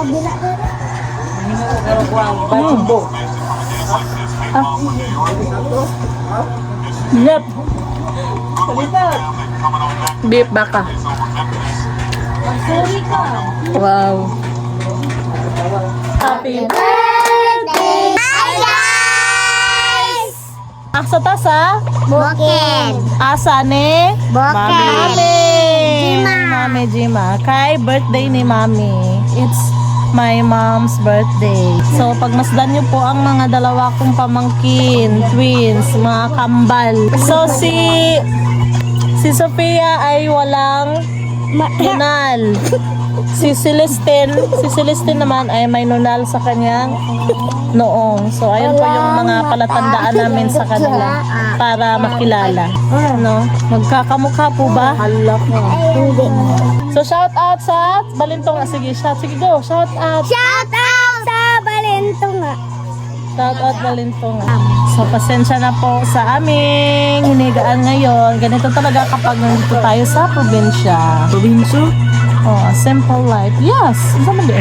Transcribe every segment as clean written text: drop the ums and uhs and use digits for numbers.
Yep. Beef baka. Wow. Happy birthday! Hi guys! Asa ta sa? Bukid. Asa ni? Bukid. Mami Jima. Kay birthday ni Mami. It's my mom's birthday. So, pagmasdan nyo po ang mga dalawa kong pamangkin, twins, mga kambal. So, si Sophia ay walang nunal. Si Celestine naman ay may nunal sa kanyang noong. So, ayun po yung mga palatandaan namin sa kanila para makilala. Ano? Magkakamukha po ba? Hindi. So, shout out sa Balintong. Sige, sige go. Shout out. Shout out sa Balintunga. Shout out Balintong. So, pasensya na po sa aming hinigaan ngayon. Ganito talaga kapag nandito tayo sa probinsya. Probinsya? Oh, simple life. Yes. Saan ba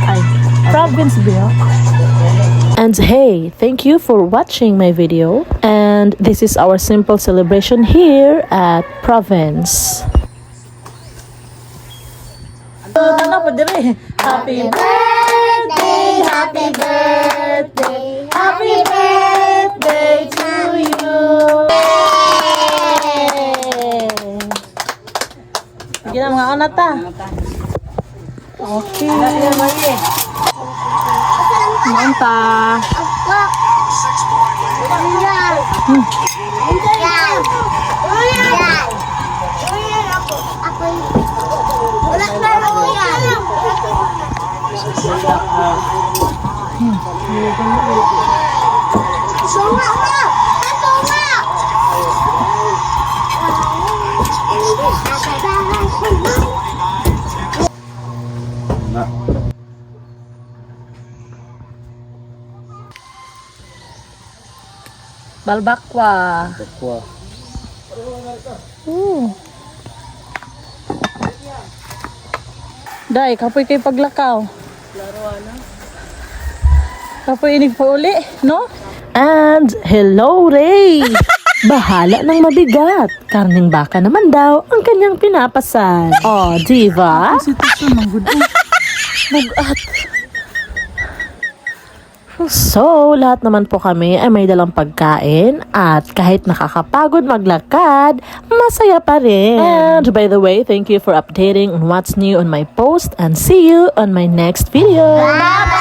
ay, province ba? And hey, thank you for watching my video. And this is our simple celebration here at province. Tana pa dire. Happy birthday, happy birthday, happy birthday to you. Sige na mga anak ta. Okay. Manta. Balbakwa. Day, kapoy kay paglakaw. Kapoy inig pa uli, no? And hello, Ray! Bahala ng mabigat. Karning baka naman daw ang kanyang pinapasan. Oh, diva? Bugat. So, lahat naman po kami ay may dalang pagkain at kahit nakakapagod maglakad, masaya pa rin. And by the way, thank you for updating on what's new on my post and see you on my next video. Bye!